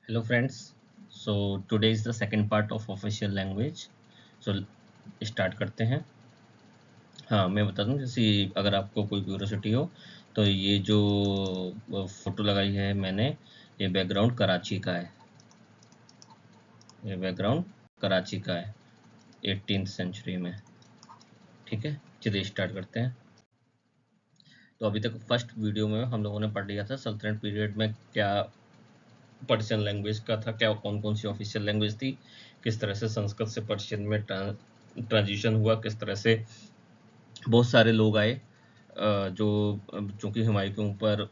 Hello friends. So today is the second part of official language. So start करते हैं। हाँ, मैं बता दूं, जैसे अगर आपको कोई क्यूरियोसिटी हो तो ये जो फोटो लगाई है मैंने, ये बैकग्राउंड कराची का है। ये बैकग्राउंड कराची का है 18th सेंचुरी में। ठीक है, चलिए स्टार्ट करते हैं। तो अभी तक फर्स्ट वीडियो में हम लोगों ने पढ़ लिया था सल्तनत पीरियड में क्या पर्शियन लैंग्वेज का था, क्या कौन कौन सी ऑफिशियल लैंग्वेज थी, किस तरह से संस्कृत से पर्शियन में ट्रांजिशन हुआ, किस तरह से बहुत सारे लोग आए जो चूंकि हुमायूं के ऊपर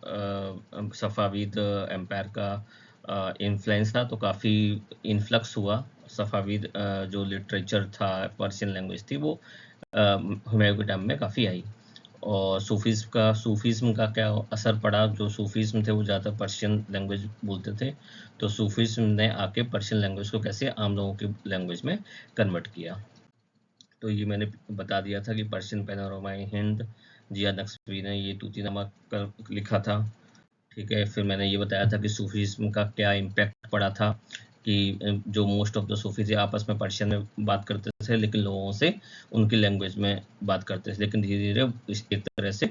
सफ़ाविद एम्पायर का इन्फ्लुएंस था, तो काफ़ी इन्फ्लक्स हुआ। सफ़ाविद जो लिटरेचर था, पर्शियन लैंग्वेज थी, वो हुमायूं के टाइम में काफ़ी आई। और सूफीज़्म का क्या असर पड़ा, जो सूफीज़्म थे वो ज़्यादा पर्शियन लैंग्वेज बोलते थे, तो सूफीज़्म ने आके पर्शियन लैंग्वेज को कैसे आम लोगों की लैंग्वेज में कन्वर्ट किया। तो ये मैंने बता दिया था कि पर्शियन पैनोरामा हिंद, जिया नक्शवी ने ये तूतीनामा लिखा था। ठीक है, फिर मैंने ये बताया था कि सूफीज़्म का क्या इम्पैक्ट पड़ा था, कि जो मोस्ट ऑफ द सूफी थे आपस में पर्शियन में बात करते थे, लेकिन लोगों से उनकी लैंग्वेज में बात करते थे, लेकिन धीरे धीरे एक तरह से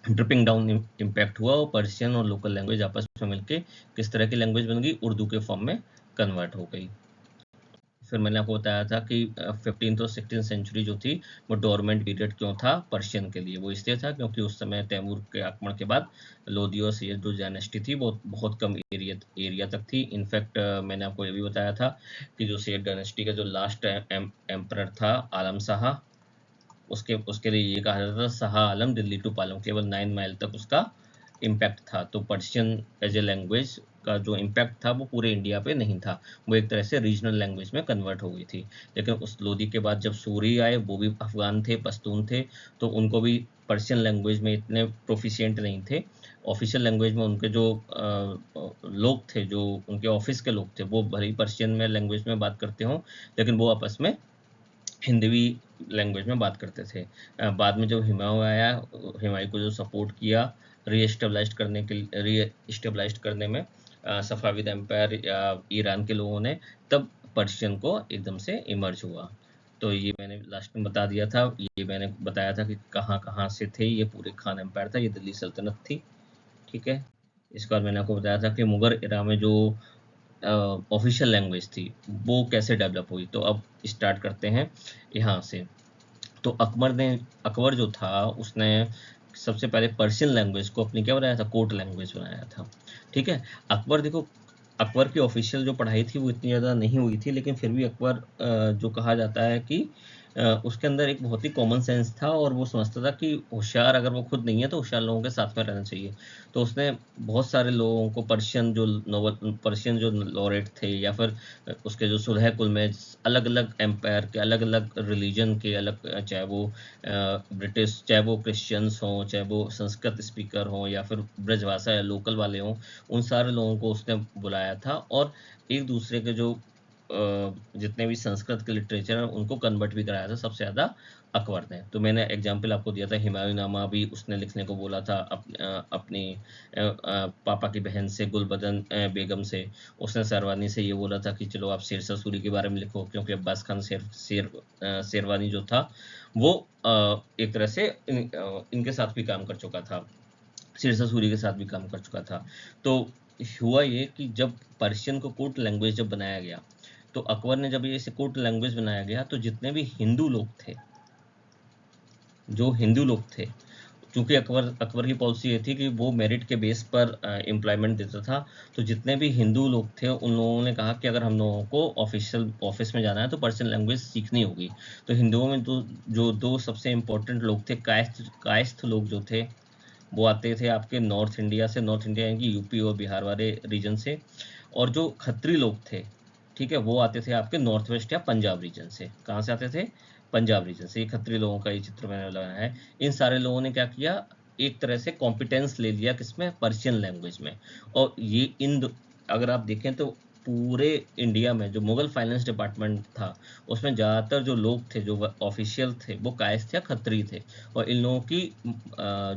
ड्रिपिंग डाउन इम्पैक्ट हुआ और पर्शियन और लोकल लैंग्वेज आपस में मिलके किस तरह की लैंग्वेज बन गई, उर्दू के फॉर्म में कन्वर्ट हो गई। फिर मैंने आपको बताया था कि 15th और 16th सेंचुरी जो थी वो डोरमेंट पीरियड क्यों था पर्शियन के लिए। वो इसलिए था क्योंकि उस समय तैमूर के आक्रमण के बाद लोदी और सैयद जो डायनेस्टी थी वो बहुत कम एरिया तक थी। इनफैक्ट मैंने आपको ये भी बताया था कि जो सैयद डायनेस्टी का जो लास्ट एम्परर था आलम शाह, उसके लिए ये कहा जाता था शाह आलम दिल्ली टू पालम, केवल 9 माइल तक उसका इम्पैक्ट था। तो पर्शियन एज ए लैंग्वेज का जो इम्पैक्ट था वो पूरे इंडिया पे नहीं था, वो एक तरह से रीजनल लैंग्वेज में कन्वर्ट हो गई थी। लेकिन उस लोदी के बाद जब सूरी आए, वो भी अफगान थे, पश्तून थे, तो उनको भी पर्शियन लैंग्वेज में इतने प्रोफिशिएंट नहीं थे। ऑफिशियल लैंग्वेज में उनके जो लोग थे, जो उनके ऑफिस के लोग थे, वो भले ही पर्शियन में लैंग्वेज में बात करते हों, लेकिन वो आपस में हिंदवी लैंग्वेज में बात करते थे। बाद में जब हुमायूं आया, हुमायूं को जो सपोर्ट किया री एस्टेब्लिश करने में सफ़ाविद एम्पायर या ईरान के लोगों ने, तब पर्शियन को एकदम से इमर्ज हुआ। तो ये मैंने लास्ट में बता दिया था। ये मैंने बताया था कि कहाँ कहाँ से थे ये। पूरे खान एम्पायर था, ये दिल्ली सल्तनत थी। ठीक है, इसके बाद मैंने आपको बताया था कि मुगल इरा में जो ऑफिशियल लैंग्वेज थी वो कैसे डेवलप हुई। तो अब स्टार्ट करते हैं यहाँ से। तो अकबर जो था उसने सबसे पहले पर्शियन लैंग्वेज को अपनी क्या बनाया था, कोर्ट लैंग्वेज बनाया था। ठीक है, अकबर देखो, अकबर की ऑफिशियल जो पढ़ाई थी वो इतनी ज़्यादा नहीं हुई थी, लेकिन फिर भी अकबर जो कहा जाता है कि उसके अंदर एक बहुत ही कॉमन सेंस था, और वो समझता था कि होशियार अगर वो खुद नहीं है तो होशियार लोगों के साथ में रहना चाहिए। तो उसने बहुत सारे लोगों को पर्शियन जो लॉरेट थे, या फिर उसके जो सुलह कुल में अलग अलग एम्पायर के, अलग अलग रिलीजन के, अलग चाहे वो ब्रिटिश, चाहे वो क्रिश्चियंस हों, चाहे वो संस्कृत स्पीकर हों, या फिर ब्रजभाषा या लोकल वाले हों, उन सारे लोगों को उसने बुलाया था, और एक दूसरे के जो जितने भी संस्कृत के लिटरेचर हैं उनको कन्वर्ट भी कराया था सबसे ज़्यादा अकबर ने। तो मैंने एग्जाम्पल आपको दिया था, हुमायूंनामा भी उसने लिखने को बोला था अपनी पापा की बहन से, गुलबदन बेगम से। उसने शेरवानी से ये बोला था कि चलो आप शेरशाह सूरी के बारे में लिखो, क्योंकि अब्बास खान शेरवानी जो था वो एक तरह से इनके साथ भी काम कर चुका था, शेरशाह सूरी के साथ भी काम कर चुका था। तो हुआ ये कि जब पर्शियन को कोर्ट लैंग्वेज जब बनाया गया, तो अकबर ने जब ये इसे कोर्ट लैंग्वेज बनाया गया, तो जितने भी हिंदू लोग थे, जो हिंदू लोग थे, चूंकि अकबर की पॉलिसी ये थी कि वो मेरिट के बेस पर एम्प्लॉयमेंट देता था, तो जितने भी हिंदू लोग थे उन लोगों ने कहा कि अगर हम लोगों को ऑफिशियल ऑफिस में जाना है तो पर्शियन लैंग्वेज सीखनी होगी। तो हिंदुओं में जो दो सबसे इम्पोर्टेंट लोग थे, कायस्थ लोग जो थे, वो आते थे आपके नॉर्थ इंडिया से, नॉर्थ इंडिया यानी कि यूपी और बिहार वाले रीजन से। और जो खत्री लोग थे, ठीक है, वो आते थे आपके नॉर्थ वेस्ट या पंजाब रीजन से। कहाँ से आते थे? पंजाब रीजन से। ये खत्री लोगों का ये चित्र मैंने लगाया है। इन सारे लोगों ने क्या किया, एक तरह से कॉम्पिटेंस ले लिया किसमें, पर्शियन लैंग्वेज में। और ये अगर आप देखें तो पूरे इंडिया में जो मुगल फाइनेंस डिपार्टमेंट था, उसमें ज़्यादातर जो लोग थे, जो ऑफिशियल थे, वो कायस्थ या खत्री थे। और इन लोगों की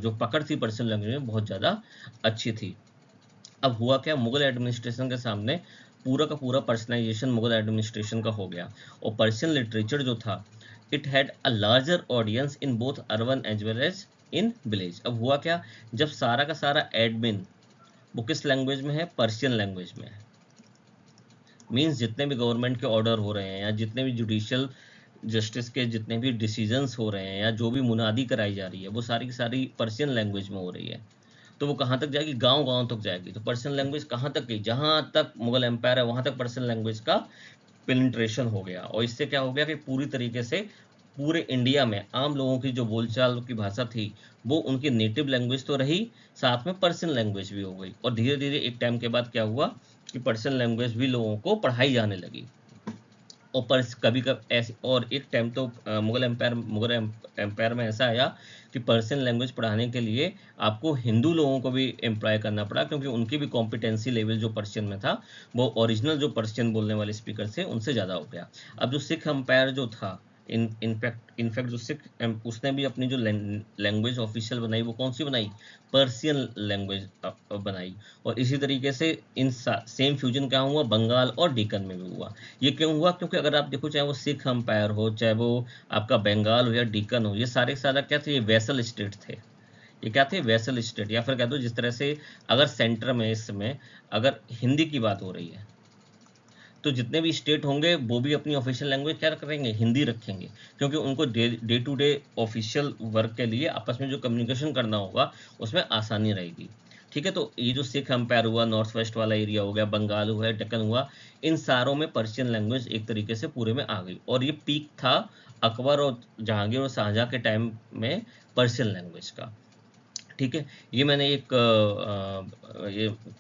जो पकड़ थी पर्शियन लैंग्वेज में बहुत ज़्यादा अच्छी थी। अब हुआ क्या, मुगल एडमिनिस्ट्रेशन के सामने पूरा का पूरा पर्सनलाइजेशन मुगल एडमिनिस्ट्रेशन का हो गया, और पर्शियन लिटरेचर जो था it had a larger audience in both urban as well as in village. अब हुआ क्या, जब सारा का सारा एडमिन वो किस लैंग्वेज में है, पर्शियन लैंग्वेज में है, मीन्स जितने भी गवर्नमेंट के ऑर्डर हो रहे हैं या जितने भी जुडिशियल जस्टिस के जितने भी डिसीजंस हो रहे हैं या जो भी मुनादी कराई जा रही है वो सारी की सारी पर्शियन लैंग्वेज में हो रही है। तो वो कहाँ तक जाएगी, गांव गांव तक जाएगी। तो पर्शियन लैंग्वेज कहाँ तक गई, जहाँ तक मुगल एम्पायर है वहाँ तक पर्शियन लैंग्वेज का पेनिट्रेशन हो गया, और इससे क्या हो गया कि पूरी तरीके से पूरे इंडिया में आम लोगों की जो बोलचाल की भाषा थी वो उनकी नेटिव लैंग्वेज तो रही, साथ में पर्शियन लैंग्वेज भी हो गई। और धीरे धीरे एक टाइम के बाद क्या हुआ कि पर्शियन लैंग्वेज भी लोगों को पढ़ाई जाने लगी। और पर कभी कभी ऐसे, और एक टाइम तो मुगल एम्पायर में ऐसा आया कि पर्शियन लैंग्वेज पढ़ाने के लिए आपको हिंदू लोगों को भी एम्प्लॉय करना पड़ा, क्योंकि उनकी भी कॉम्पिटेंसी लेवल जो पर्शियन में था वो ओरिजिनल जो पर्शियन बोलने वाले स्पीकर थे उनसे ज़्यादा हो गया। अब जो सिख एम्पायर जो था, इनफैक्ट जो सिख उसने भी अपनी जो लैंग्वेज ऑफिशियल बनाई वो कौन सी बनाई, पर्शियन लैंग्वेज बनाई। और इसी तरीके से इन सेम फ्यूजन क्या हुआ, बंगाल और डेक्कन में भी हुआ। ये क्यों हुआ, क्योंकि अगर आप देखो चाहे वो सिख एम्पायर हो, चाहे वो आपका बंगाल हो या डेक्कन हो, ये सारे के सारे क्या थे, ये वेसल स्टेट थे। ये क्या थे, वेसल स्टेट, या फिर कह दो जिस तरह से अगर सेंटर में इस समय अगर हिंदी की बात हो रही है तो जितने भी स्टेट होंगे वो भी अपनी ऑफिशियल लैंग्वेज क्या करेंगे, हिंदी रखेंगे, क्योंकि उनको day to day official work के लिए आपस में जो कम्युनिकेशन करना होगा उसमें आसानी रहेगी। ठीक है, तो ये जो सिख एम्पायर हुआ, नॉर्थ वेस्ट वाला एरिया हो गया, बंगाल हुआ, डेक्कन हुआ, इन सारों में पर्शियन लैंग्वेज एक तरीके से पूरे में आ गई। और ये पीक था अकबर और जहांगीर और शाहजहां के टाइम में पर्शियन लैंग्वेज का। ठीक है, ये मैंने ये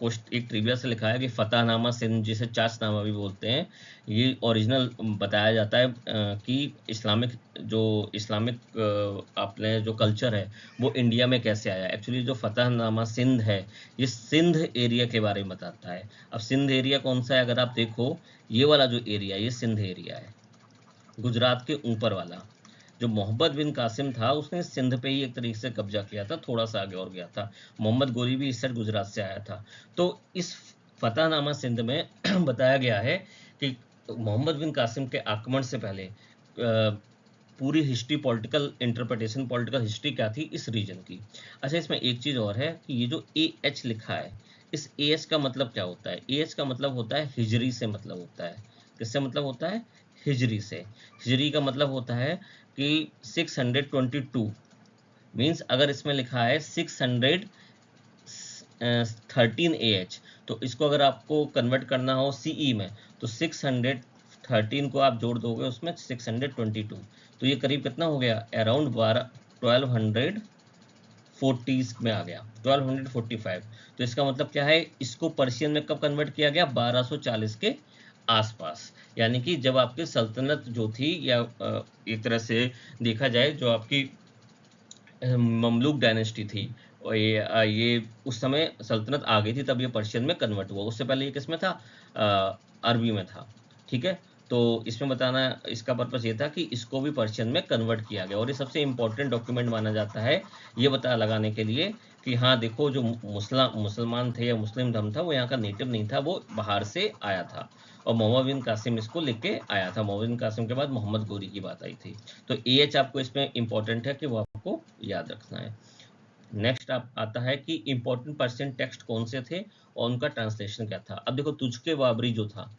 पोस्ट एक ट्रिविया से लिखा है कि फतहनामा सिंध, जिसे चासनामा भी बोलते हैं, ये ओरिजिनल बताया जाता है कि इस्लामिक आपने जो कल्चर है वो इंडिया में कैसे आया। एक्चुअली जो फतहनामा सिंध है ये सिंध एरिया के बारे में बताता है। अब सिंध एरिया कौन सा है, अगर आप देखो ये वाला जो एरिया ये सिंध एरिया है, गुजरात के ऊपर वाला। जो मोहम्मद बिन कासिम था उसने सिंध पे ही एक तरीके से कब्जा किया था, थोड़ा सा आगे और गया था। मोहम्मद गोरी भी इस साइड गुजरात से आया था। तो इस फतहनामा सिंध में बताया गया है कि मोहम्मद बिन कासिम के आक्रमण से पहले पूरी history, political interpretation, political history क्या थी इस रीजन की। अच्छा, इसमें एक चीज़ और है कि ये जो ए एच लिखा है, इस ए एच का मतलब क्या होता है, ए एच का मतलब होता है हिजरी से मतलब होता है। किससे मतलब होता है, हिजरी से। हिजरी का मतलब होता है कि 622, मीन्स अगर इसमें लिखा है 613 AH, तो इसको अगर आपको कन्वर्ट करना हो सीई में तो 613 को आप जोड़ दोगे उसमें 622, तो ये करीब कितना हो गया, अराउंड 1240 में आ गया, 1245। तो इसका मतलब क्या है, इसको पर्शियन में कब कन्वर्ट किया गया, 1240 के आसपास। यानी कि जब आपकी सल्तनत जो थी, या एक तरह से देखा जाए जो आपकी ममलूक डायनेस्टी थी, और ये उस समय सल्तनत आ गई थी तब ये पर्शियन में कन्वर्ट हुआ। उससे पहले ये किस में था, अरबी में था। ठीक है, तो इसमें बताना इसका पर्पस ये था कि इसको भी पर्शियन में कन्वर्ट किया गया, और ये सबसे इम्पोर्टेंट डॉक्यूमेंट माना जाता है ये पता लगाने के लिए कि हाँ देखो जो मुसलमान थे या मुस्लिम धर्म था वो यहाँ का नेटिव नहीं था, वो बाहर से आया था, और मोहम्मद बिन कासिम इसको लेके आया था। मोहम्मद बिन कासिम के बाद मोहम्मद गोरी की बात आई थी। तो ए एच आपको इसमें इंपॉर्टेंट है कि वो आपको याद रखना है। नेक्स्ट आप आता है कि इंपॉर्टेंट पर्शियन टेक्स्ट कौन से थे और उनका ट्रांसलेशन क्या था। अब देखो तुझके बाबरी जो था,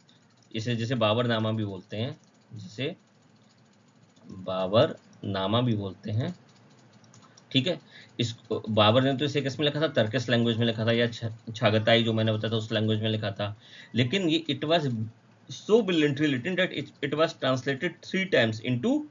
इसे जैसे बाबर नामा भी बोलते हैं, जिसे बाबर नामा भी बोलते हैं। ठीक है, इस बाबर ने तो इसे किस में लिखा था, तर्किश लैंग्वेज में लिखा था, या छागताई जो मैंने बताया था उस लैंग्वेज में लिखा था। लेकिन ये it was so brilliantly written that it was translated 3 times into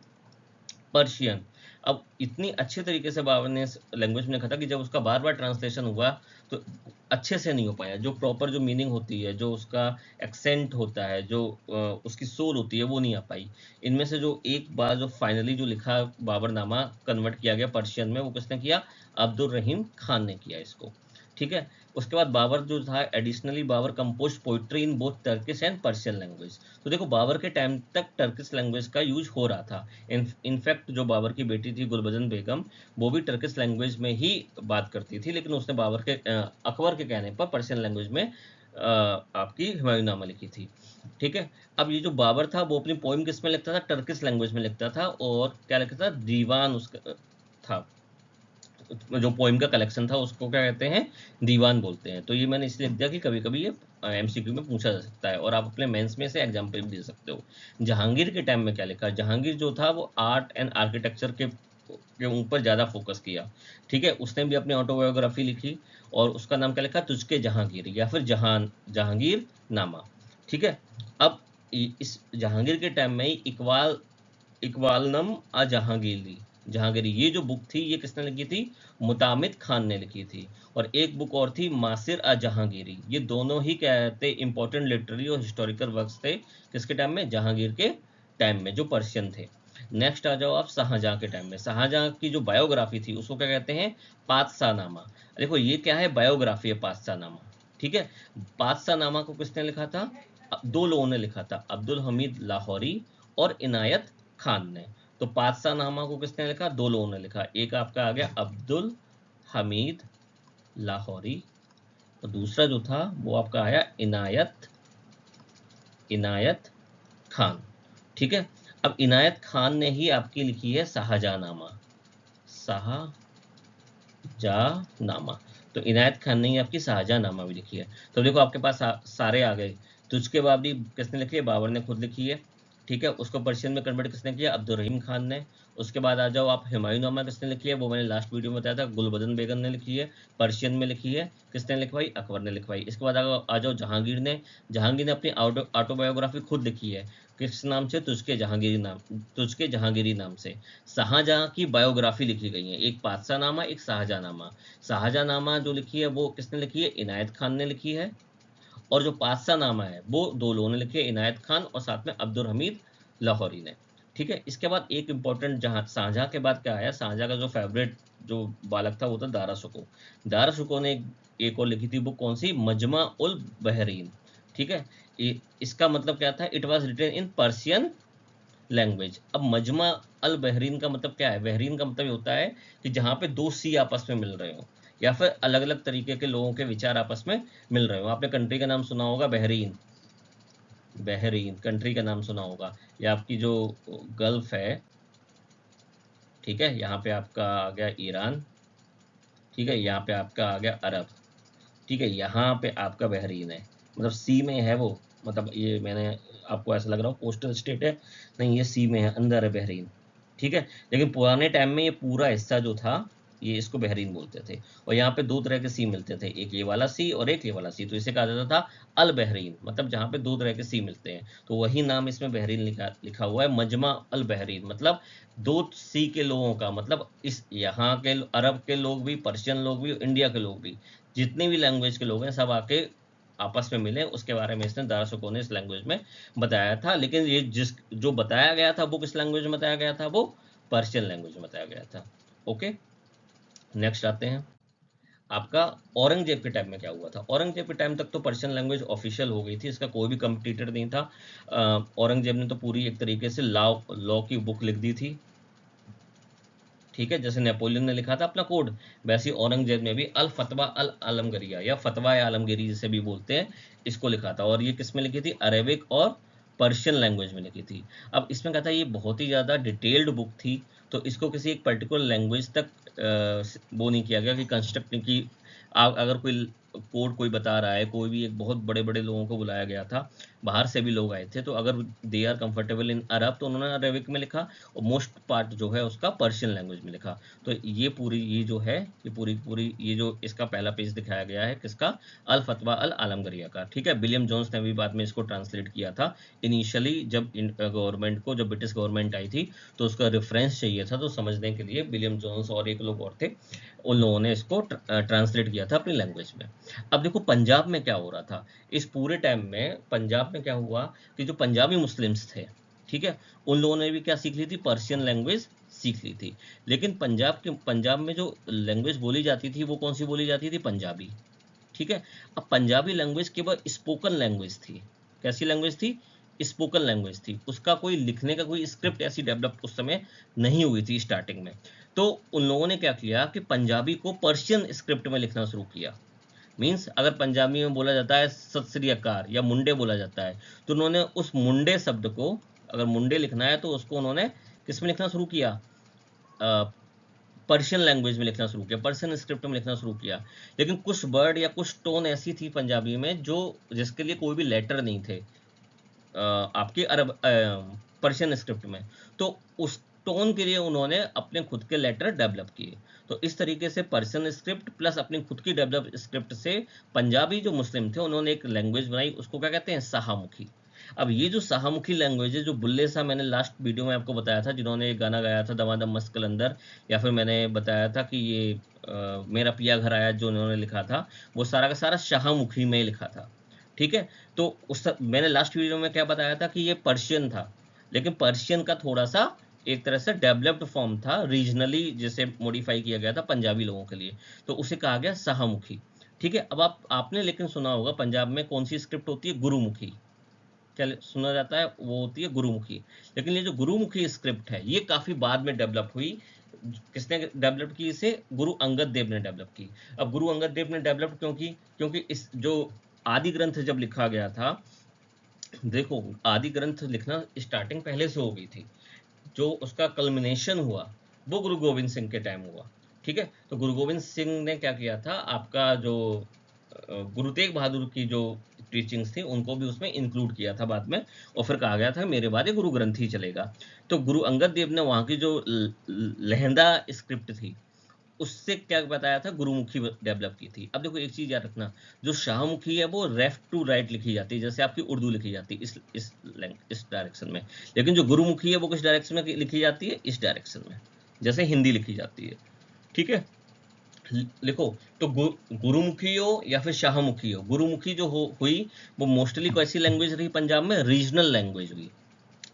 Persian. अब इतनी अच्छे तरीके से बाबर ने लैंग्वेज में लिखा था कि जब उसका बार बार ट्रांसलेशन हुआ तो अच्छे से नहीं हो पाया, जो प्रॉपर जो मीनिंग होती है, जो उसका एक्सेंट होता है, जो उसकी सोल होती है वो नहीं आ पाई। इनमें से जो एक बार जो फाइनली जो लिखा बाबरनामा कन्वर्ट किया गया पर्शियन में, वो किसने किया, अब्दुल रहीम खान ने किया इसको। ठीक है। उसके बाद बाबर जो था, additionally Babur compose poetry in both Turkish and Persian language. तो देखो बाबर के टाइम तक टर्किश लैंग्वेज का यूज हो रहा था। इनफैक्ट जो बाबर की बेटी थी गुलबदन बेगम, वो भी टर्किश लैंग्वेज में ही बात करती थी, लेकिन उसने बाबर के अकबर के कहने पर पर्शियन लैंग्वेज में आपकी हुमायूंनामा लिखी थी। ठीक है। अब ये जो बाबर था वो अपनी पोइम किस में लिखता था, टर्किश लैंग्वेज में लिखता था, और क्या लिखता था, दीवान उसका था, जो पोइम का कलेक्शन था उसको क्या कहते हैं, दीवान बोलते हैं। तो ये मैंने इसलिए दिया कि कभी कभी ये एमसीक्यू में पूछा जा सकता है, और आप अपने मेंस में से एग्जाम्पल भी दे सकते हो। जहांगीर के टाइम में क्या लिखा, जहांगीर जो था वो आर्ट एंड आर्किटेक्चर के ऊपर ज़्यादा फोकस किया। ठीक है। उसने भी अपनी ऑटोबायोग्राफी लिखी, और उसका नाम क्या लिखा, तुझके जहांगीर, या फिर जहांगीर नामा। ठीक है। अब इस जहांगीर के टाइम में ही इकबालनम अ जहांगीरी, जहांगीरी ये जो बुक थी ये किसने लिखी थी, मुतामिद खान ने लिखी थी। और एक बुक और थी मासिर अ जहांगीरी। ये दोनों ही क्या कहते इंपॉर्टेंट लिटरेरी और हिस्टोरिकल वर्क्स थे किसके टाइम में, जहांगीर के टाइम में, जो पर्शियन थे। नेक्स्ट आ जाओ आप शाहजहां के टाइम में। शाहजहां की जो बायोग्राफी थी उसको क्या कहते हैं, पातशाहनामा। देखो ये क्या है, बायोग्राफी है पातशाहनामा। ठीक है। पातशाहनामा को किसने लिखा था, दो लोगों ने लिखा था, अब्दुल हमीद लाहौरी और इनायत खान ने। तो पातशाहनामा को किसने लिखा, दो लोगों ने लिखा, एक आपका आ गया अब्दुल हमीद लाहौरी, और दूसरा जो था वो आपका आया इनायत खान। ठीक है। अब इनायत खान ने ही आपकी लिखी है शाहजहांनामा, शाहजहांनामा। तो इनायत खान ने ही आपकी शाहजहांनामा भी लिखी है। तो देखो आपके पास सारे आ गए। तुझके बावजूद किसने लिखी है, बाबर ने खुद लिखी है। ठीक है। उसको पर्शियन में कन्वर्ट किसने किया, अब्दुल रहीम खान ने। उसके बाद आ जाओ आप, हुमायूंनामा किसने लिखी है, वो मैंने लास्ट वीडियो में बताया था, गुलबदन बेगम ने लिखी है। पर्शियन में लिखी है, किसने लिखवाई, अकबर ने लिखवाई। इसके बाद आ जाओ जहांगीर ने। जहांगीर ने अपनी ऑटोबायोग्राफी खुद लिखी है, किस नाम से, तुझके जहांगीरी नाम से। शाहजहां की बायोग्राफी लिखी गई है, एक पातशाहनामा, एक शाहजहांनामा। शाहजहांनामा जो लिखी है वो किसने लिखी है, इनायत खान ने लिखी है। और जो पातशाहनामा है वो दो लोगों ने लिखी है, इनायत खान और साथ में अब्दुल हमीद लाहौरी ने। ठीक है। इसके बाद एक इंपॉर्टेंट, जहां शाहजहां के बाद क्या आया, शाहजहां का जो फेवरेट जो बालक था वो था दारा शुको। दारा शुको ने एक और लिखी थी बुक, कौन सी, मजमा उल बहरीन। ठीक है। इसका मतलब क्या था, it was written in Persian language. अब मजमा अल बहरीन का मतलब क्या है, बहरीन का मतलब ये होता है कि जहाँ पे दो सी आपस में मिल रहे हो, या फिर अलग अलग तरीके के लोगों के विचार आपस में मिल रहे हो। आपने कंट्री का नाम सुना होगा बहरीन, बहरीन कंट्री का नाम सुना होगा। या आपकी जो गल्फ है, ठीक है, यहाँ पे आपका आ गया ईरान, ठीक है, यहाँ पे आपका आ गया अरब, ठीक है, यहाँ पे आपका बहरीन है, मतलब सी में है वो, मतलब ये मैंने आपको ऐसा लग रहा हो कोस्टल स्टेट है, नहीं ये सी में है, अंदर है बहरीन। ठीक है। लेकिन पुराने टाइम में ये पूरा हिस्सा जो था ये इसको बहरीन बोलते थे। और यहाँ पे दो तरह के सी मिलते थे, एक ये वाला सी और एक ये वाला सी, तो इसे कहा जाता था अल बहरीन, मतलब जहाँ पे दो तरह के सी मिलते हैं। तो वही नाम इसमें बहरीन लिखा हुआ है, मजमा अल बहरीन, मतलब दो सी के लोगों का, मतलब इस यहाँ के अरब के लोग भी, पर्शियन लोग भी, इंडिया के लोग भी, जितने भी लैंग्वेज के लोग हैं सब आके आपस में मिले, उसके बारे में इसने दारा शुको ने इस लैंग्वेज में बताया था। लेकिन ये जो बताया गया था वो किस लैंग्वेज में बताया गया था, वो पर्शियन लैंग्वेज में बताया गया था। ओके। नेक्स्ट आते हैं आपका, औरंगजेब के टाइम में क्या हुआ था। औरंगजेब के टाइम तक तो पर्शियन लैंग्वेज ऑफिशियल हो गई थी, इसका कोई भी कंपटीटर नहीं था। औरंगजेब ने तो पूरी एक तरीके से लॉ की बुक लिख दी थी। ठीक है। जैसे नेपोलियन ने लिखा था अपना कोड, वैसे औरंगजेब ने भी अल फतवा अल आलमगरिया, या फतवा आलमगिरी जिसे भी बोलते हैं, इसको लिखा था। और ये किस में लिखी थी, अरेबिक और पर्शियन लैंग्वेज में लिखी थी। अब इसमें क्या था, ये बहुत ही ज़्यादा डिटेल्ड बुक थी, तो इसको किसी एक पर्टिकुलर लैंग्वेज तक वो नहीं किया गया कि कंस्ट्रक्ट नहीं की। अगर कोई कोड कोई बता रहा है, कोई भी एक बहुत बड़े बड़े लोगों को बुलाया गया था, बाहर से भी लोग आए थे, तो अगर दे आर कंफर्टेबल इन अरब तो उन्होंने अरेबिक में लिखा, और मोस्ट पार्ट जो है उसका पर्शियन लैंग्वेज में लिखा। तो ये पूरी ये जो है ये पूरी ये जो इसका पहला पेज दिखाया गया है किसका, अल फतवा अल आलमगरिया का। ठीक है। विलियम जोन्स ने भी बाद में इसको ट्रांसलेट किया था। इनिशियली जब गवर्नमेंट को, जब ब्रिटिश गवर्नमेंट आई थी, तो उसका रेफरेंस चाहिए था, तो समझने के लिए विलियम जोन्स और एक लोग और थे, उन लोगों ने इसको ट्रांसलेट किया था अपनी लैंग्वेज में। अब देखो पंजाब में क्या हो रहा था इस पूरे टाइम में, पंजाब में क्या हुआ कि जो पंजाबी मुस्लिम्स थे, ठीक है, उन लोगों ने भी क्या सीख ली थी, पर्शियन लैंग्वेज सीख ली थी। लेकिन पंजाब में जो लैंग्वेज बोली जाती थी वो कौन सी बोली जाती थी, पंजाबी। ठीक है। अब पंजाबी लैंग्वेज केवल स्पोकन लैंग्वेज थी। कैसी लैंग्वेज थी? स्पोकन लैंग्वेज थी। उसका कोई लिखने का कोई स्क्रिप्ट ऐसी डेवलप उस समय नहीं हुई थी स्टार्टिंग में। तो उन लोगों ने क्या किया कि पंजाबी को पर्शियन स्क्रिप्ट में लिखना शुरू किया। मीन्स अगर पंजाबी में बोला जाता है सत श्री अकाल या मुंडे बोला जाता है, तो उन्होंने उस मुंडे शब्द को, अगर मुंडे लिखना है तो उसको उन्होंने किस में लिखना शुरू किया? पर्शियन लैंग्वेज में लिखना शुरू किया, पर्शियन स्क्रिप्ट में लिखना शुरू किया। लेकिन कुछ वर्ड या कुछ टोन ऐसी थी पंजाबी में जो जिसके लिए कोई भी लेटर नहीं थे आपके अरब पर्शियन स्क्रिप्ट में। तो उस टोन के लिए उन्होंने अपने खुद के लेटर डेवलप किए। तो इस तरीके से पर्शियन स्क्रिप्ट प्लस अपनी खुद की डेवलप स्क्रिप्ट से पंजाबी जो मुस्लिम थे उन्होंने एक लैंग्वेज बनाई, उसको क्या कहते हैं? शाहमुखी। अब ये जो शाहमुखी लैंग्वेज है, जो बुल्ले साहब मैंने लास्ट वीडियो में आपको बताया था, जिन्होंने एक गाना गाया था दमादम मस्त कलंदर, या फिर मैंने बताया था कि ये मेरा पिया घर आया जो उन्होंने लिखा था, वो सारा का सारा शाहमुखी में लिखा था। ठीक है। तो उस मैंने लास्ट वीडियो में क्या बताया था कि ये पर्शियन था, लेकिन पर्शियन का थोड़ा सा एक तरह से डेवलप्ड फॉर्म था, रीजनली जिसे मॉडिफाई किया गया था पंजाबी लोगों के लिए, तो उसे कहा गया शाहमुखी। ठीक है। अब आपने लेकिन सुना होगा पंजाब में कौन सी स्क्रिप्ट होती है? गुरुमुखी। क्या सुना जाता है? वो होती है गुरुमुखी। लेकिन ये जो गुरुमुखी स्क्रिप्ट है ये काफी बाद में डेवलप हुई। किसने डेवलप की इसे? गुरु अंगद देव ने डेवलप की। अब गुरु अंगद देव ने डेवलप क्यों की? क्योंकि इस जो आदि ग्रंथ जब लिखा गया था, देखो आदि ग्रंथ लिखना स्टार्टिंग पहले से हो गई थी, जो उसका कल्मिनेशन हुआ वो गुरु गोविंद सिंह के टाइम हुआ। ठीक है। तो गुरु गोविंद सिंह ने क्या किया था, आपका जो गुरु तेग बहादुर की जो टीचिंग्स थी उनको भी उसमें इंक्लूड किया था बाद में, और फिर कहा गया था मेरे बाद ये गुरु ग्रंथ ही चलेगा। तो गुरु अंगद देव ने वहाँ की जो लहंदा स्क्रिप्ट थी उससे क्या बताया था? गुरुमुखी डेवलप की थी। अब देखो एक चीज याद रखना, जो शाहमुखी है वो लेफ्ट टू राइट लिखी जाती है, जैसे आपकी उर्दू लिखी जाती है इस डायरेक्शन में। लेकिन जो गुरुमुखी है वो किस डायरेक्शन में लिखी जाती है? इस डायरेक्शन में, जैसे हिंदी लिखी जाती है। ठीक है। लिखो तो गुरुमुखी हो या फिर शाहमुखी हो, गुरुमुखी जो हुई वो मोस्टली कैसी लैंग्वेज रही पंजाब में? रीजनल लैंग्वेज हुई।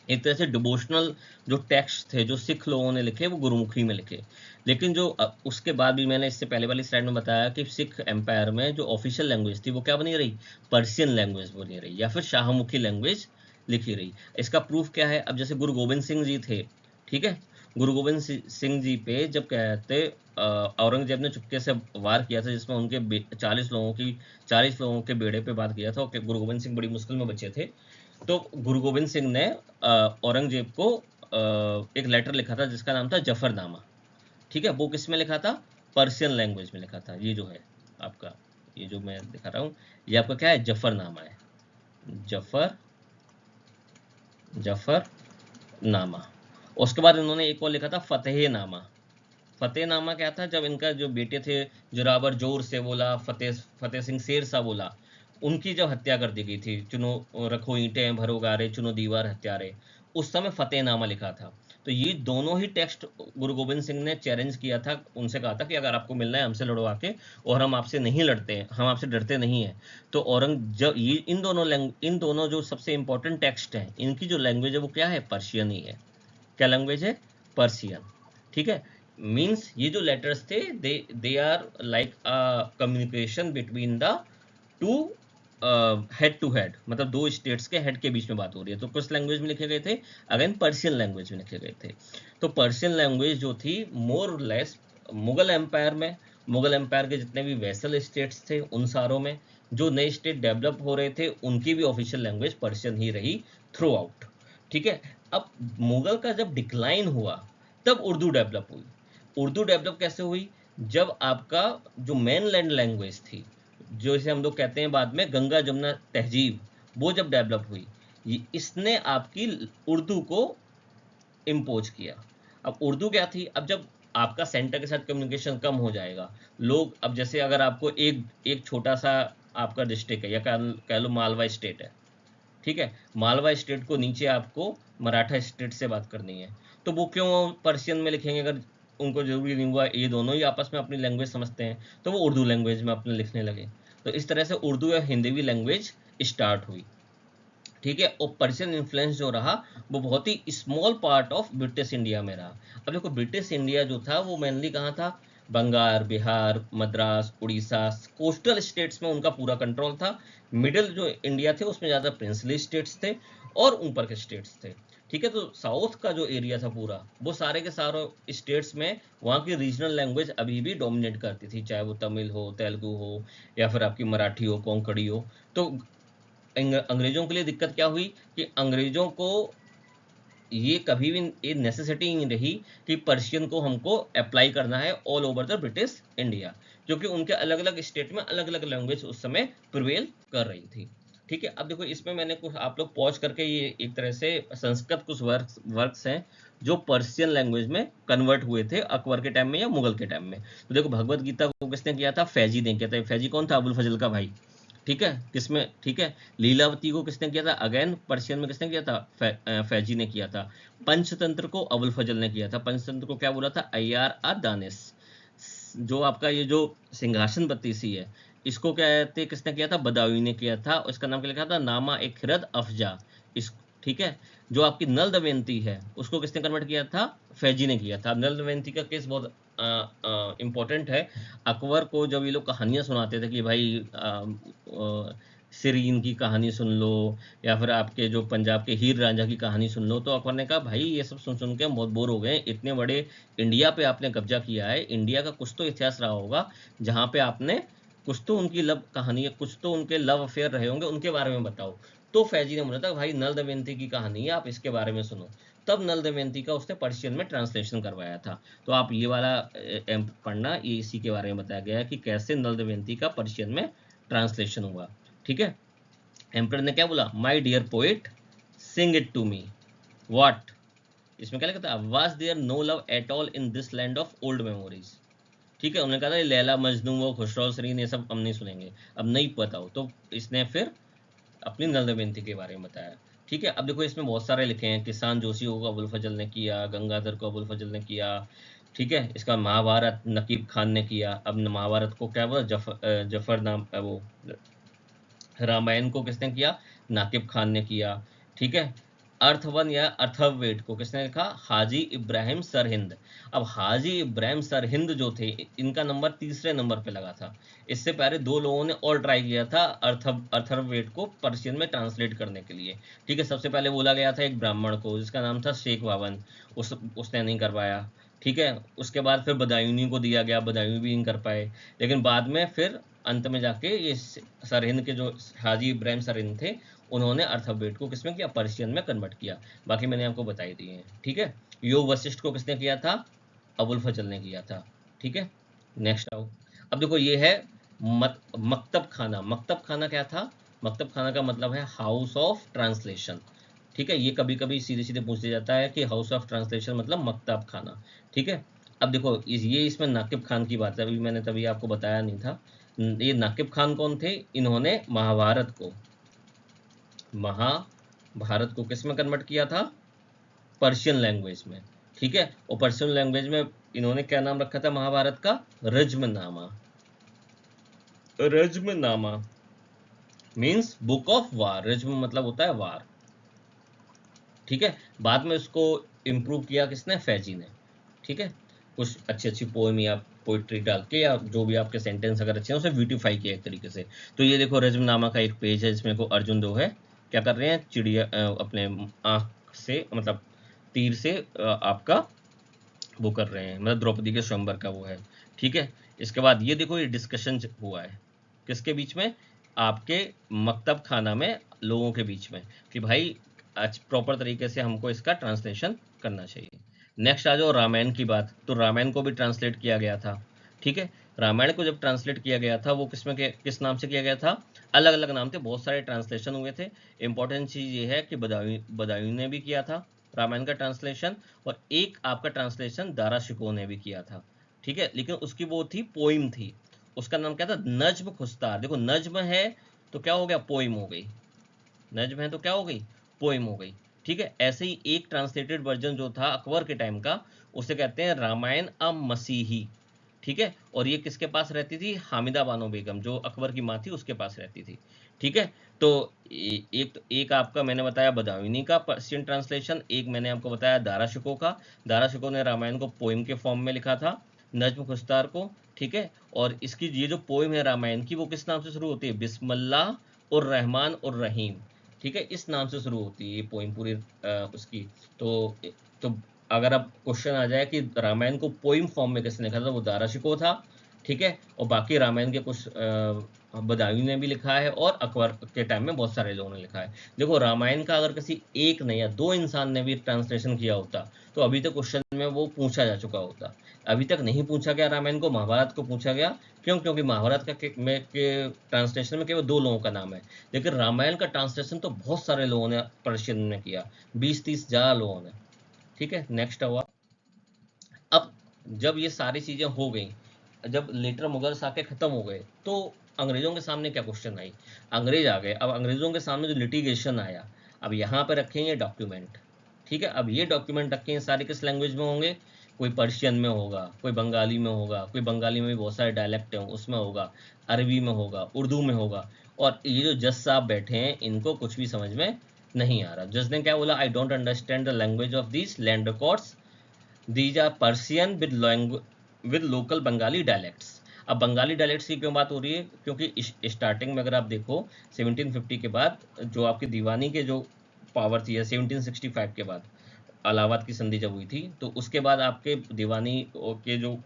एक तरह से डिवोशनल जो टेक्स्ट थे जो सिख लोगों ने लिखे वो गुरुमुखी में लिखे। लेकिन जो उसके बाद भी मैंने इससे पहले वाली स्लाइड में बताया कि सिख एम्पायर में जो ऑफिशियल लैंग्वेज थी वो क्या बनी रही? पर्शियन लैंग्वेज बनी रही या फिर शाहमुखी लैंग्वेज लिखी रही। इसका प्रूफ क्या है? अब जैसे गुरु गोविंद सिंह जी थे, ठीक है, गुरु गोविंद सिंह जी पे जब कहते औरंगजेब ने चुपके से वार किया था, जिसमें उनके 40 लोगों के बेड़े पे बात किया था, और गुरु गोविंद सिंह बड़ी मुश्किल में बचे थे। तो गुरु गोविंद सिंह ने औरंगजेब को एक लेटर लिखा था जिसका नाम था जफरनामा। ठीक है। वो किस में लिखा था? पर्शियन लैंग्वेज में लिखा था। ये जो है आपका, ये जो मैं दिखा रहा हूँ, ये आपका क्या है? जफरनामा है। जफरनामा। उसके बाद इन्होंने एक और लिखा था फतेहनामा। फतेहनामा क्या था? जब इनका जो बेटे थे जोरावर जोर से बोला, फतेह सिंह शेर सा बोला, उनकी जब हत्या कर दी गई थी, चुनो रखो ईंटें भरो गारे, चुनो दीवार हत्यारे, उस समय फतेहनामा लिखा था। तो ये दोनों ही टेक्स्ट गुरु गोविंद सिंह ने चैलेंज किया था, उनसे कहा था कि अगर आपको मिलना है हमसे लड़वा के, और हम आपसे नहीं लड़ते हैं, हम आपसे डरते नहीं हैं। तो औरंगजेब ये इन दोनों जो सबसे इंपॉर्टेंट टेक्स्ट हैं, इनकी जो लैंग्वेज है वो क्या है? पर्शियन ही है। क्या लैंग्वेज है? पर्शियन। ठीक है। मीन्स ये जो लेटर्स थे they are like communication between the two head to head, मतलब दो स्टेट्स के हेड के बीच में बात हो रही है। तो किस लैंग्वेज में लिखे गए थे? अगेन पर्शियन लैंग्वेज में लिखे गए थे। तो पर्शियन लैंग्वेज जो थी मोर लेस मुगल एम्पायर के जितने भी वेसल स्टेट्स थे उन सारों में, जो नए स्टेट डेवलप हो रहे थे उनकी भी ऑफिशियल लैंग्वेज पर्शियन ही रही थ्रू आउट। ठीक है। अब मुगल का जब डिक्लाइन हुआ तब उर्दू डेवलप हुई। उर्दू डेवलप कैसे हुई? जब आपका जो मेनलैंड लैंग्वेज थी, जो इसे हम लोग कहते हैं बाद में गंगा जमुना तहजीब, वो जब डेवलप हुई, इसने आपकी उर्दू को इम्पोज किया। अब उर्दू क्या थी? अब जब आपका सेंटर के साथ कम्युनिकेशन कम हो जाएगा, लोग, अब जैसे अगर आपको एक छोटा सा आपका डिस्ट्रिक्ट है या कह लो मालवा स्टेट है, ठीक है, मालवा स्टेट को नीचे आपको मराठा स्टेट से बात करनी है, तो वो क्यों पर्शियन में लिखेंगे? अगर उनको जरूरी नहीं हुआ, ये दोनों ही आपस में अपनी लैंग्वेज समझते हैं, तो वो उर्दू लैंग्वेज में अपने लिखने लगे। तो इस तरह से उर्दू या हिंदी लैंग्वेज स्टार्ट हुई। ठीक है। और पर्शियन इन्फ्लुएंस जो रहा वो बहुत ही small part of British India में रहा। अब देखो ब्रिटिश इंडिया जो था वो मेनली कहाँ था? बंगाल, बिहार, मद्रास, उड़ीसा, कोस्टल स्टेट्स में उनका पूरा कंट्रोल था। मिडिल जो इंडिया थे उसमें ज़्यादा प्रिंसली स्टेट्स थे और ऊपर के स्टेट्स थे। ठीक है, तो साउथ का जो एरिया था पूरा, वो सारे के सारे स्टेट्स में वहाँ की रीजनल लैंग्वेज अभी भी डोमिनेट करती थी, चाहे वो तमिल हो, तेलुगु हो, या फिर आपकी मराठी हो, कोंकणी हो। तो अंग्रेजों के लिए दिक्कत क्या हुई कि अंग्रेजों को ये कभी भी ये नेसेसिटी नहीं रही कि पर्शियन को हमको अप्लाई करना है all over the British India, क्योंकि उनके अलग अलग स्टेट में अलग अलग लैंग्वेज उस समय प्रिवेल कर रही थी। ठीक है, अब देखो इसमें मैंने कुछ आप लोग पॉज करके, ये एक तरह से संस्कृत कुछ वर्क्स हैं जो पर्शियन लैंग्वेज में कन्वर्ट हुए थे अकबर के टाइम में या मुगल के टाइम में। तो देखो भगवत गीता को किसने किया था? फैजी ने किया था। फैजी कौन था? अबुल फजल का भाई। ठीक है, किसमें? ठीक है, लीलावती को किसने किया था? अगेन पर्शियन में किसने किया था? फैजी ने किया था। पंचतंत्र को अबुल फजल ने किया था। पंचतंत्र को क्या बोला था? अय्यार आ दानिश। जो आपका ये जो सिंहासन बत्तीसी है, इसको क्या कहते हैं, किसने किया था? बदायूं ने किया था। इसका नाम क्या लिखा था? नामा ए खिरद अफजा। इस ठीक है, जो आपकी नल दमयंती है उसको किसने कन्वर्ट किया था? फैजी ने किया था। नल दमयंती का केस बहुत इंपॉर्टेंट है। अकबर को जब ये लोग कहानियां सुनाते थे कि भाई सिरीन की कहानी सुन लो, या फिर आपके जो पंजाब के हीर रांझा की कहानी सुन लो, तो अकबर ने कहा भाई ये सब सुन सुन के हम बहुत बोर हो गए। इतने बड़े इंडिया पे आपने कब्जा किया है, इंडिया का कुछ तो इतिहास रहा होगा जहाँ पे आपने कुछ तो उनकी लव कहानी है, कुछ तो उनके लव अफेयर रहे होंगे, उनके बारे में बताओ। तो फैजी ने बोला था भाई नल दमयंती की कहानी है, आप इसके बारे में सुनो। तब नल दमयंती का उसने पर्शियन में ट्रांसलेशन करवाया था। तो आप ये वाला पढ़ना, ये इसी के बारे में बताया गया है कि कैसे नल दमयंती का पर्शियन में ट्रांसलेशन हुआ। ठीक है, एम्पर ने क्या बोला? My dear poet sing it to me. What? इसमें क्या लिखा था? Was there no love at all in this land of old memories. ठीक है, उन्होंने कहा था लैला मजनू वो खुशरो सरीन ये सब हम नहीं सुनेंगे, अब नहीं पता हो। तो इसने फिर अपनी नल दमयंती के बारे में बताया। ठीक है, अब देखो इसमें बहुत सारे लिखे हैं। किसान जोशी को अबुल फजल ने किया, गंगाधर को अबुल फजल ने किया। ठीक है, इसका महाभारत नकीब खान ने किया। अब महाभारत को क्या बोला? जफर नाम वो रामायण को किसने किया? नाकिब खान ने किया। ठीक है, अर्थवन या अथर्ववेद को किसने लिखा? हाजी इब्राहिम सरहिंद। अब हाजी इब्राहिम सरहिंद जो थे, इनका नंबर तीसरे नंबर पे लगा था। इससे पहले दो लोगों ने और ट्राई किया था अथर्ववेद को पर्शियन में ट्रांसलेट करने के लिए। ठीक है, सबसे पहले बोला गया था एक ब्राह्मण को जिसका नाम था शेख बावन, उसने नहीं कर पाया। ठीक है, उसके बाद फिर बदायूनी को दिया गया, बदायूनी भी नहीं कर पाए। लेकिन बाद में फिर अंत में जाके ये सरहिंद के जो हाजी इब्राहिम सरहिंद थे, उन्होंने अल्फाबेट को किसमें किया? पर्शियन में कन्वर्ट किया। बाकी मैंने आपको बताई दिए हैं। ठीक है, योग वशिष्ठ को किसने किया था? अबुल फजल ने किया था। ठीक है, नेक्स्ट आओ। अब देखो ये है मकतब खाना। मकतब खाना क्या था? मकतब खाना का मतलब है हाउस ऑफ ट्रांसलेशन। ठीक है, ये कभी कभी सीधे सीधे पूछ दिया जाता है कि हाउस ऑफ ट्रांसलेशन मतलब मकतब खाना। ठीक है, अब देखो ये इसमें नाकिब खान की बात है, अभी मैंने तभी आपको बताया नहीं था। ये नाकिब खान कौन थे? इन्होंने महाभारत को किस में कन्वर्ट किया था? पर्शियन लैंग्वेज में। ठीक है, और पर्शियन लैंग्वेज में इन्होंने क्या नाम रखा था महाभारत का? Razmnama. Razmnama means book of war. रज्म मतलब होता है वार। ठीक है, बाद में उसको इम्प्रूव किया किसने? फैजी ने। ठीक है, कुछ अच्छी अच्छी पोएम या पोइट्री डाल के, या जो भी आपके सेंटेंस अगर अच्छे हैं उसे ब्यूटीफाई किया एक तरीके से। तो ये देखो रज्मनामा का एक पेज है जिसमें को अर्जुन दो है, क्या कर रहे हैं? चिड़िया अपने आँख से मतलब तीर से आपका वो कर रहे हैं, मतलब द्रौपदी के स्वयंवर का वो है। ठीक है, इसके बाद ये देखो ये डिस्कशन हुआ है किसके बीच में? आपके मकतब खाना में लोगों के बीच में, कि भाई आज प्रॉपर तरीके से हमको इसका ट्रांसलेशन करना चाहिए। नेक्स्ट आ जाओ रामायण की बात। तो रामायण को भी ट्रांसलेट किया गया था। ठीक है, रामायण को जब ट्रांसलेट किया गया था वो किस नाम से किया गया था? अलग अलग नाम थे, बहुत सारे ट्रांसलेशन हुए थे। इंपॉर्टेंट चीज़ ये है कि बदायूं ने भी किया था रामायण का ट्रांसलेशन, और एक आपका ट्रांसलेशन दारा शिकोह ने भी किया था। ठीक है, लेकिन उसकी वो थी पोइम थी, उसका नाम क्या था? नज्म खुस्तार। देखो नज्म है तो क्या हो गया? पोइम हो गई। नज्म है तो क्या हो गई? पोइम हो गई। ठीक है, ऐसे ही एक ट्रांसलेटेड वर्जन जो था अकबर के टाइम का, उसे कहते हैं रामायण मसीही। ठीक है, और ये किसके पास रहती थी? हामिदा बानो बेगम, जो अकबर की माँ थी उसके पास रहती थी। ठीक है, तो एक आपका मैंने बताया बदायूनी का पर्शियन ट्रांसलेशन, एक मैंने आपको बताया दारा शिकोह का। दारा शिकोह ने रामायण को पोइम के फॉर्म में लिखा था। नज्म खुस्तार को, ठीक है। और इसकी ये जो पोएम है रामायण की, वो किस नाम से शुरू होती है? बिस्मिल्लाह और रहमान और रहीम, ठीक है, इस नाम से शुरू होती है ये पोएम पूरी उसकी। तो अगर अब क्वेश्चन आ जाए कि रामायण को पोएम फॉर्म में किसने लिखा था, वो दारा शिकोह था, ठीक है। और बाकी रामायण के कुछ बदायूं ने भी लिखा है और अकबर के टाइम में बहुत सारे लोगों ने लिखा है। देखो रामायण का अगर किसी एक ने या दो इंसान ने भी ट्रांसलेशन किया होता तो अभी तक क्वेश्चन में वो पूछा जा चुका होता। अभी तक नहीं पूछा गया रामायण को, महाभारत को पूछा गया। क्यों? क्योंकि महाभारत के ट्रांसलेशन में केवल 2 लोगों का नाम है, लेकिन रामायण का ट्रांसलेशन तो बहुत सारे लोगों ने पर्शियन में किया, 20-30 ज़्यादा लोगों ने, ठीक है। नेक्स्ट हुआ, अब जब ये सारी चीज़ें हो गई, जब लेटर मुगल्स आके ख़त्म हो गए, तो अंग्रेज़ों के सामने क्या क्वेश्चन आई? अंग्रेज आ गए। अब अंग्रेज़ों के सामने जो लिटिगेशन आया, अब यहाँ पे रखेंगे डॉक्यूमेंट, ठीक है। अब ये डॉक्यूमेंट रखे हैं सारे किस लैंग्वेज में होंगे? कोई पर्शियन में होगा, कोई बंगाली में होगा, कोई बंगाली में भी बहुत सारे डायलेक्ट हैं उसमें होगा, अरबी में होगा, उर्दू में होगा। और ये जो जज साहब बैठे हैं इनको कुछ भी समझ में नहीं आ रहा। जज ने क्या बोला? I don't understand the language of these land records, these are Persian with local Bengali dialects. अब बंगाली डायलेक्ट्स की क्यों बात हो रही है? क्योंकि स्टार्टिंग में अगर आप देखो 1750 के बाद जो आपकी दीवानी के जो पावर थी, 1765 के बाद इलाहाबाद की संधि जब हुई थी, तो उसके बाद आपके दीवानी के जो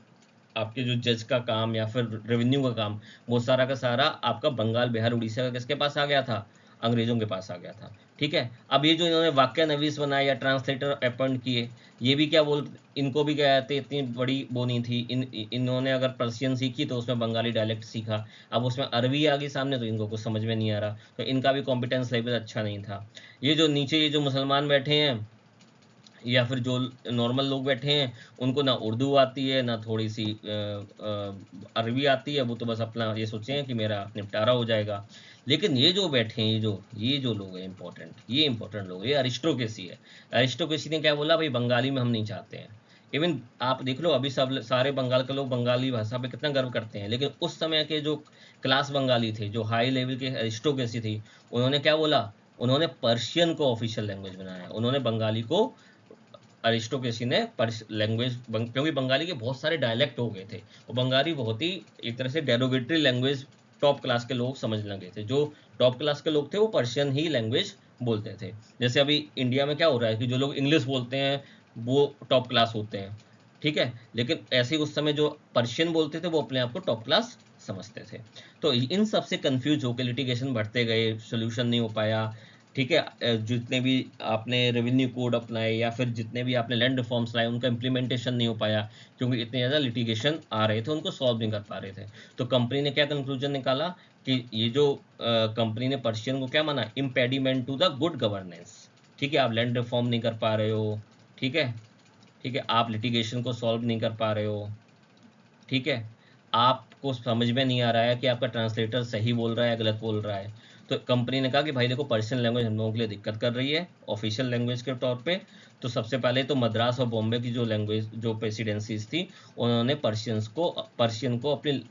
आपके जो जज का काम या फिर रेवेन्यू का काम, वो सारा का सारा आपका बंगाल, बिहार, उड़ीसा का किसके पास आ गया था? अंग्रेजों के पास आ गया था, ठीक है। अब ये जो इन्होंने वाक्य नवीस बनाए या ट्रांसलेटर अपॉइंट किए, ये भी क्या बोल, इनको भी क्या कहते, इतनी बड़ी वो नहीं थी। इन्होंने अगर पर्शियन सीखी तो उसमें बंगाली डायलेक्ट सीखा, अब उसमें अरबी आ गई सामने तो इनको कुछ समझ में नहीं आ रहा, तो इनका भी कॉम्पिटेंस लेवल अच्छा नहीं था। ये जो नीचे ये जो मुसलमान बैठे हैं या फिर जो नॉर्मल लोग बैठे हैं, उनको ना उर्दू आती है ना थोड़ी सी अरबी आती है, वो तो बस अपना ये सोचे हैं कि मेरा निपटारा हो जाएगा। लेकिन ये जो बैठे हैं, ये जो लोग हैं इंपॉर्टेंट, ये इंपॉर्टेंट लोग, ये अरिस्टोक्रेसी है। अरिस्टोक्रेसी ने क्या बोला? भाई बंगाली में हम नहीं चाहते हैं। इवन आप देख लो अभी सब सारे बंगाल के लोग बंगाली भाषा पे कितना गर्व करते हैं, लेकिन उस समय के जो क्लास बंगाली थे, जो हाई लेवल के अरिस्टोक्रेसी थी, उन्होंने क्या बोला? उन्होंने पर्शियन को ऑफिशियल लैंग्वेज बनाया, उन्होंने बंगाली को अरिस्टोक्रेसी ने लैंग्वेज, क्योंकि बंगाली के बहुत सारे डायलेक्ट हो गए थे और बंगाली बहुत ही एक तरह से डेरोगेटरी लैंग्वेज टॉप क्लास के लोग समझने लगे थे। जो टॉप क्लास के लोग थे वो पर्शियन ही लैंग्वेज बोलते थे। जैसे अभी इंडिया में क्या हो रहा है कि जो लोग इंग्लिश बोलते हैं वो टॉप क्लास होते हैं, ठीक है। लेकिन ऐसे ही उस समय जो पर्शियन बोलते थे वो अपने आप को टॉप क्लास समझते थे। तो इन सब से कंफ्यूज होकर लिटिगेशन बढ़ते गए, सोल्यूशन नहीं हो पाया, ठीक है। जितने भी आपने रेवेन्यू कोड अपनाए या फिर जितने भी आपने लैंड रिफॉर्म्स लाए, उनका इम्प्लीमेंटेशन नहीं हो पाया क्योंकि इतने ज़्यादा लिटिगेशन आ रहे थे, उनको सॉल्व नहीं कर पा रहे थे। तो कंपनी ने क्या कंक्लूजन निकाला कि ये जो कंपनी ने पर्शियन को क्या माना? Impediment to the good governance, ठीक है। आप लैंड रिफॉर्म नहीं कर पा रहे हो, ठीक है, ठीक है, आप लिटिगेशन को सॉल्व नहीं कर पा रहे हो, ठीक है, आपको समझ में नहीं आ रहा है कि आपका ट्रांसलेटर सही बोल रहा है या गलत बोल रहा है। तो कंपनी ने कहा कि भाई देखो पर्शियन लैंग्वेज हम लोगों के लिए दिक्कत कर रही है ऑफिशियल लैंग्वेज के तौर पे। तो सबसे पहले तो मद्रास और बॉम्बे की जो लैंग्वेज जो प्रेसिडेंसीज थी, उन्होंने पर्शियन को अपनी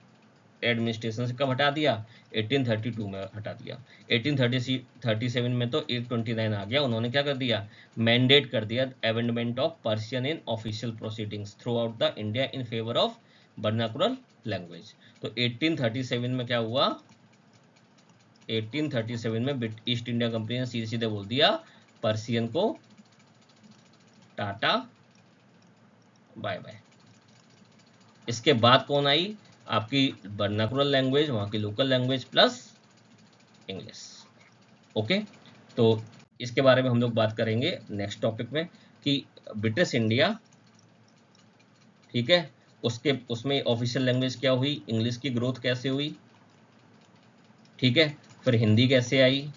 एडमिनिस्ट्रेशन से कब हटा दिया? 1832 में हटा दिया। 1837 में तो 829 आ गया, उन्होंने क्या कर दिया? मैंडेट कर दिया amendment of Persian in official proceedings through out the India in favour of vernacular language. तो 1837 में क्या हुआ? 1837 में ईस्ट इंडिया कंपनी ने सीधे सीधे बोल दिया पर्शियन को टाटा बाय बाय। इसके बाद कौन आई? आपकी वर्नाकुलर लैंग्वेज, वहाँ की local language plus English. Okay, तो इसके बारे में हम लोग बात करेंगे नेक्स्ट टॉपिक में कि ब्रिटिश इंडिया, ठीक है, उसमें ऑफिशियल लैंग्वेज क्या हुई, इंग्लिश की ग्रोथ कैसे हुई, ठीक है, फिर हिंदी कैसे आई,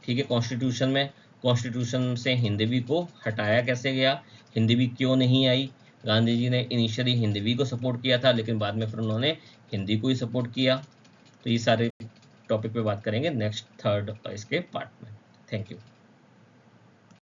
ठीक है, कॉन्स्टिट्यूशन से हिंदवी को हटाया कैसे गया, हिंदवी क्यों नहीं आई। गांधी जी ने इनिशियली हिंदवी को सपोर्ट किया था, लेकिन बाद में फिर उन्होंने हिंदी को ही सपोर्ट किया। तो ये सारे टॉपिक पे बात करेंगे नेक्स्ट थर्ड इसके पार्ट में। Thank you.